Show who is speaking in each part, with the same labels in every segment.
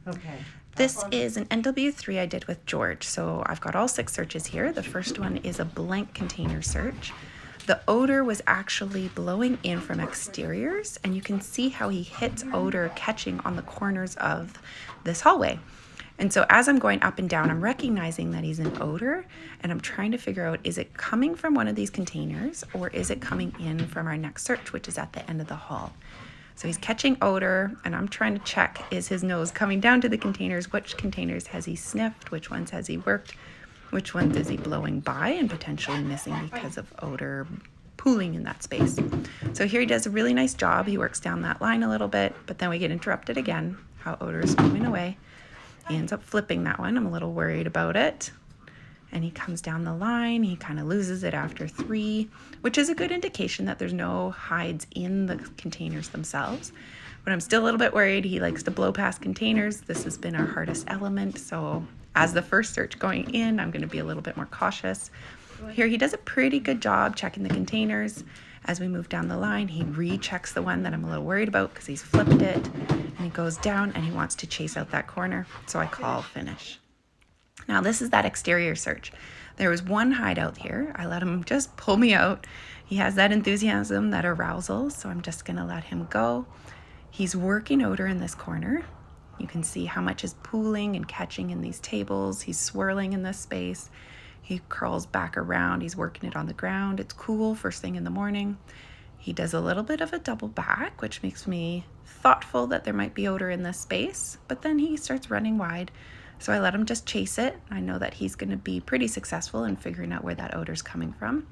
Speaker 1: Okay.
Speaker 2: This is an NW3 I did with George. So I've got all 6 searches here. The first one is a blank container search. The odor was actually blowing in from exteriors, and you can see how he hits odor catching on the corners of this hallway. And so as I'm going up and down, I'm recognizing that he's an odor, and I'm trying to figure out, is it coming from one of these containers, or is it coming in from our next search, which is at the end of the hall? So he's catching odor, and I'm trying to check, is his nose coming down to the containers? Which containers has he sniffed? Which ones has he worked? Which ones is he blowing by and potentially missing because of odor pooling in that space? So here he does a really nice job. He works down that line a little bit, but then we get interrupted again, how odor is moving away. He ends up flipping that one. I'm a little worried about it. And he comes down the line. He kind of loses it after 3, which is a good indication that there's no hides in the containers themselves. But I'm still a little bit worried. He likes to blow past containers. This has been our hardest element. So as the first search going in, I'm going to be a little bit more cautious. Here he does a pretty good job checking the containers. As we move down the line, he rechecks the one that I'm a little worried about because he's flipped it. And he goes down and he wants to chase out that corner. So I call finish. Now this is that exterior search. There was one hideout here. I let him just pull me out. He has that enthusiasm, that arousal. So I'm just going to let him go. He's working odor in this corner. You can see how much is pooling and catching in these tables. He's swirling in this space. He curls back around. He's working it on the ground. It's cool first thing in the morning. He does a little bit of a double back, which makes me thoughtful that there might be odor in this space. But then he starts running wide. So I let him just chase it. I know that he's going to be pretty successful in figuring out where that odor is coming from.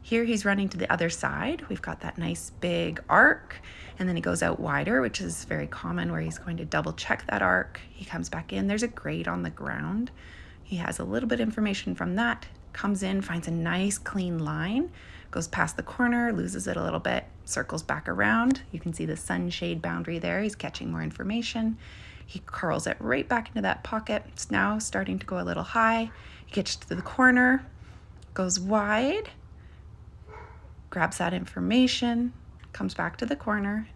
Speaker 2: Here he's running to the other side. We've got that nice big arc, and then he goes out wider, which is very common where he's going to double check that arc. He comes back in. There's a grate on the ground. He has a little bit of information from that, comes in, finds a nice clean line, goes past the corner, loses it a little bit, circles back around. You can see the sunshade boundary there. He's catching more information. He curls it right back into that pocket. It's now starting to go a little high. He gets to the corner, goes wide, grabs that information, comes back to the corner,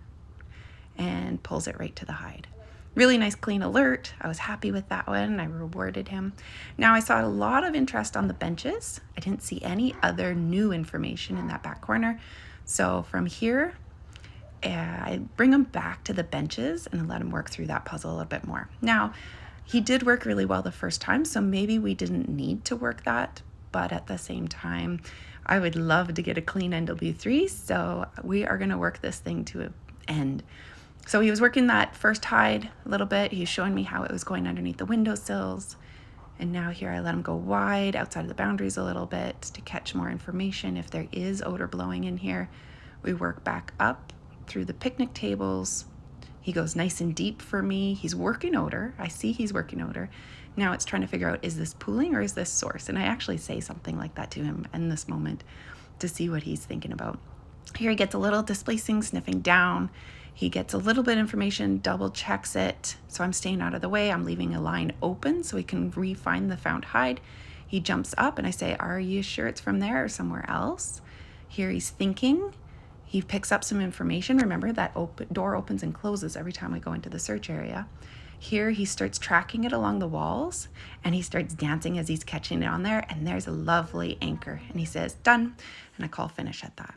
Speaker 2: and pulls it right to the hide. Really nice clean alert. I was happy with that one. I rewarded him. Now I saw a lot of interest on the benches. I didn't see any other new information in that back corner. So from here, I bring him back to the benches and let him work through that puzzle a little bit more. Now, he did work really well the first time, so maybe we didn't need to work that, but at the same time, I would love to get a clean NW3, so we are going to work this thing to an end. So he was working that first hide a little bit. He was showing me how it was going underneath the windowsills. And now here I let him go wide outside of the boundaries a little bit to catch more information. If there is odor blowing in here, we work back up through the picnic tables. He goes nice and deep for me. He's working odor. I see he's working odor. Now it's trying to figure out, is this pooling or is this source? And I actually say something like that to him in this moment to see what he's thinking about. Here he gets a little displacing, sniffing down. He gets a little bit of information, double checks it. So I'm staying out of the way. I'm leaving a line open so he can re-find the found hide. He jumps up and I say, are you sure it's from there or somewhere else? Here he's thinking. He picks up some information. Remember that door opens and closes every time we go into the search area. Here he starts tracking it along the walls and he starts dancing as he's catching it on there. And there's a lovely anchor. And he says, done. And I call finish at that.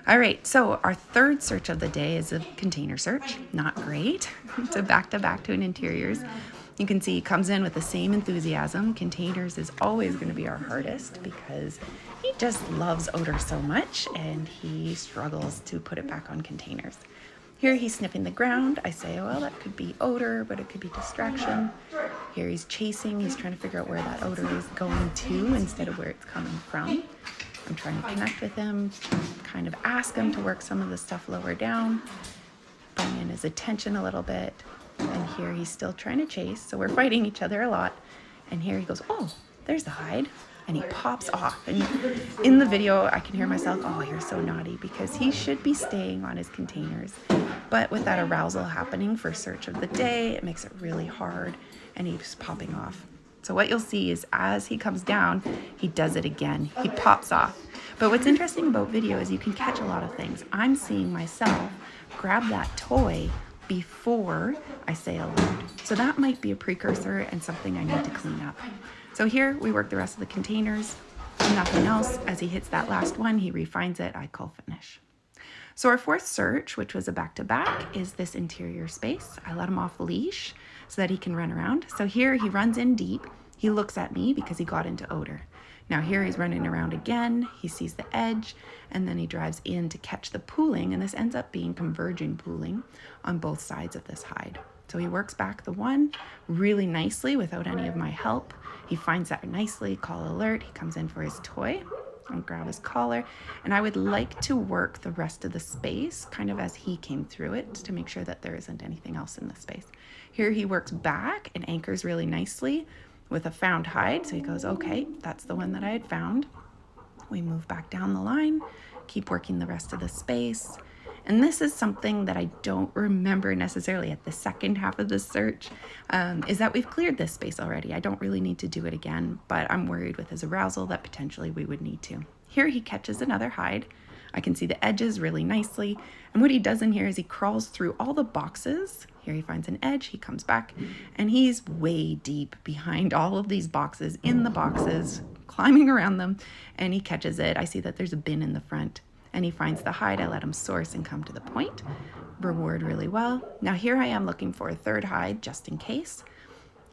Speaker 2: All right, so our third search of the day is a container search. Not great. It's a back-to-back to an interiors. You can see he comes in with the same enthusiasm. Containers is always going to be our hardest because he just loves odor so much and he struggles to put it back on containers. Here he's sniffing the ground. I say, well, that could be odor, but it could be distraction. Here he's chasing. He's trying to figure out where that odor is going to instead of where it's coming from. I'm trying to connect with him, kind of ask him to work some of the stuff lower down, bring in his attention a little bit. And here he's still trying to chase. So we're fighting each other a lot. And here he goes, oh, there's the hide. And he pops off. And in the video, I can hear myself, oh, you're so naughty, because he should be staying on his containers. But with that arousal happening for search of the day, it makes it really hard. And he's popping off. So what you'll see is as he comes down, he does it again. He pops off. But what's interesting about video is you can catch a lot of things. I'm seeing myself grab that toy, before I say alert. So that might be a precursor and something I need to clean up. So here we work the rest of the containers, nothing else. As he hits that last one, he refines it, I call finish. So our fourth search, which was a back-to-back, is this interior space. I let him off the leash so that he can run around. So here he runs in deep. He looks at me because he got into odor. Now here he's running around again. He sees the edge, and then he drives in to catch the pooling, and this ends up being converging pooling on both sides of this hide. So he works back the one really nicely without any of my help. He finds that nicely, call alert. He comes in for his toy. I'll grab his collar, and I would like to work the rest of the space kind of as he came through it to make sure that there isn't anything else in the space. Here he works back and anchors really nicely with a found hide. So he goes, okay, that's the one that I had found. We move back down the line, keep working the rest of the space. And this is something that I don't remember necessarily at the second half of the search, is that we've cleared this space already. I don't really need to do it again, but I'm worried with his arousal that potentially we would need to. Here he catches another hide. I can see the edges really nicely. And what he does in here is he crawls through all the boxes. Here he finds an edge, he comes back, and he's way deep behind all of these boxes, in the boxes, climbing around them, and he catches it. I see that there's a bin in the front. And he finds the hide. I let him source and come to the point. Reward really well. Now here I am looking for a third hide just in case.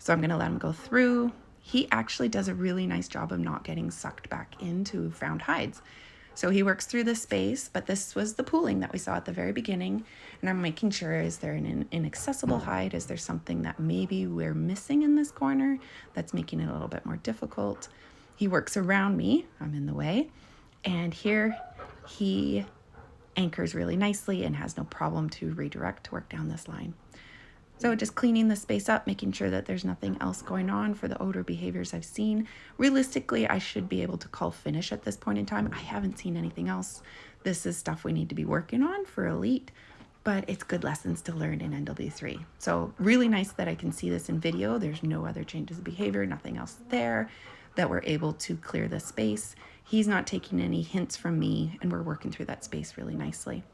Speaker 2: So I'm going to let him go through. He actually does a really nice job of not getting sucked back into found hides. So he works through the space, but this was the pooling that we saw at the very beginning. And I'm making sure, is there an inaccessible hide? Is there something that maybe we're missing in this corner that's making it a little bit more difficult? He works around me. I'm in the way. And here he anchors really nicely and has no problem to redirect to work down this line. So just cleaning the space up, making sure that there's nothing else going on for the odor behaviors I've seen. Realistically, I should be able to call finish at this point in time. I haven't seen anything else. This is stuff we need to be working on for Elite, but it's good lessons to learn in NW3. So really nice that I can see this in video. There's no other changes of behavior, nothing else there, that we're able to clear the space. He's not taking any hints from me, and we're working through that space really nicely.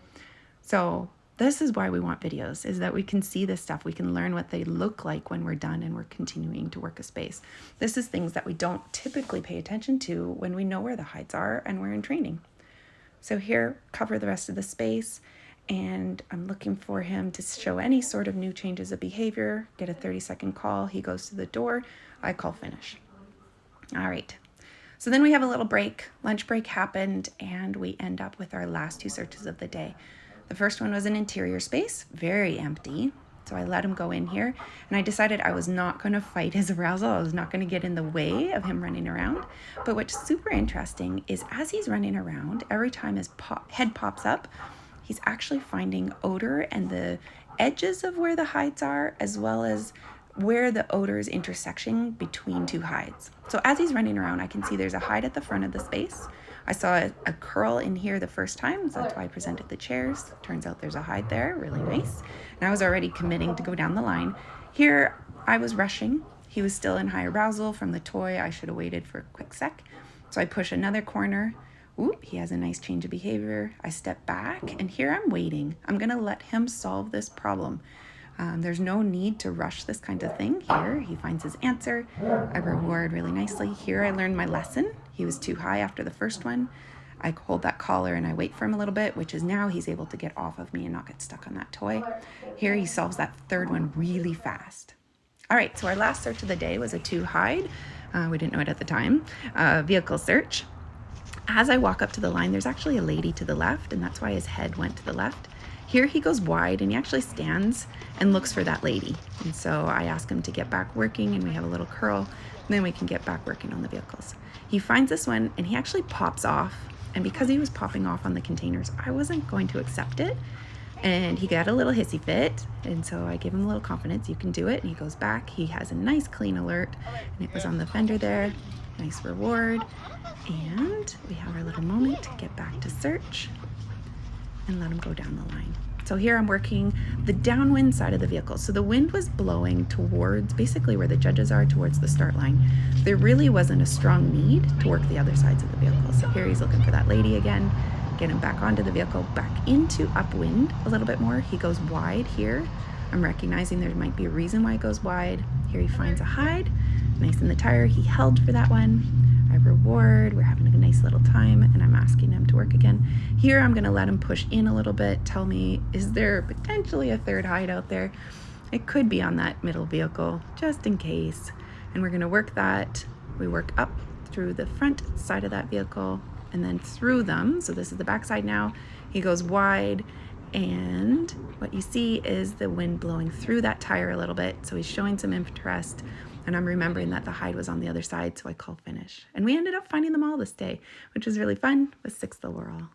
Speaker 2: So this is why we want videos, is that we can see this stuff. We can learn what they look like when we're done and we're continuing to work a space. This is things that we don't typically pay attention to when we know where the hides are and we're in training. So here, cover the rest of the space, and I'm looking for him to show any sort of new changes of behavior, get a 30-second call. He goes to the door. I call finish. All right. So then we have a little break. Lunch break happened, and we end up with our last two searches of the day. The first one was an interior space, very empty. So I let him go in here, and I decided I was not going to fight his arousal. I was not going to get in the way of him running around. But what's super interesting is as he's running around, every time his head pops up, he's actually finding odor and the edges of where the hides are, as well as where the odor is intersecting between two hides. So as he's running around, I can see there's a hide at the front of the space. I saw a curl in here the first time, so that's why I presented the chairs. Turns out there's a hide there, really nice. And I was already committing to go down the line. Here, I was rushing. He was still in high arousal from the toy. I should have waited for a quick sec. So I push another corner. Ooh, he has a nice change of behavior. I step back, and here I'm waiting. I'm gonna let him solve this problem. There's no need to rush this kind of thing. Here, he finds his answer. I reward really nicely. Here, I learned my lesson. He was too high after the first one. I hold that collar and I wait for him a little bit, which is now he's able to get off of me and not get stuck on that toy. Here, he solves that third one really fast. All right, so our last search of the day was a 2 hide. We didn't know it at the time. Vehicle search. As I walk up to the line, there's actually a lady to the left, and that's why his head went to the left. Here he goes wide, and he actually stands and looks for that lady. And so I ask him to get back working, and we have a little curl, and then we can get back working on the vehicles. He finds this one, and he actually pops off. And because he was popping off on the containers, I wasn't going to accept it. And he got a little hissy fit, and so I gave him a little confidence. You can do it. And he goes back. He has a nice clean alert, and it was on the fender there. Nice reward. And we have our little moment to get back to search and let him go down the line. So here I'm working the downwind side of the vehicle. So the wind was blowing towards basically where the judges are, towards the start line. There really wasn't a strong need to work the other sides of the vehicle. So here he's looking for that lady again. get him back onto the vehicle, back into upwind a little bit more. He goes wide here. I'm recognizing there might be a reason why it goes wide. Here he finds a hide, nice in the tire. He held for that one. I reward, we're having a nice little time, and I'm asking him to work again. Here I'm gonna let him push in a little bit, tell me, is there potentially a third hide out there? It could be on that middle vehicle, just in case. And we're gonna work that. We work up through the front side of that vehicle and then through them. So this is the back side now. He goes wide, and what you see is the wind blowing through that tire a little bit. So he's showing some interest, and I'm remembering that the hide was on the other side, so I call finish. And we ended up finding them all this day, which was really fun, with 6th overall.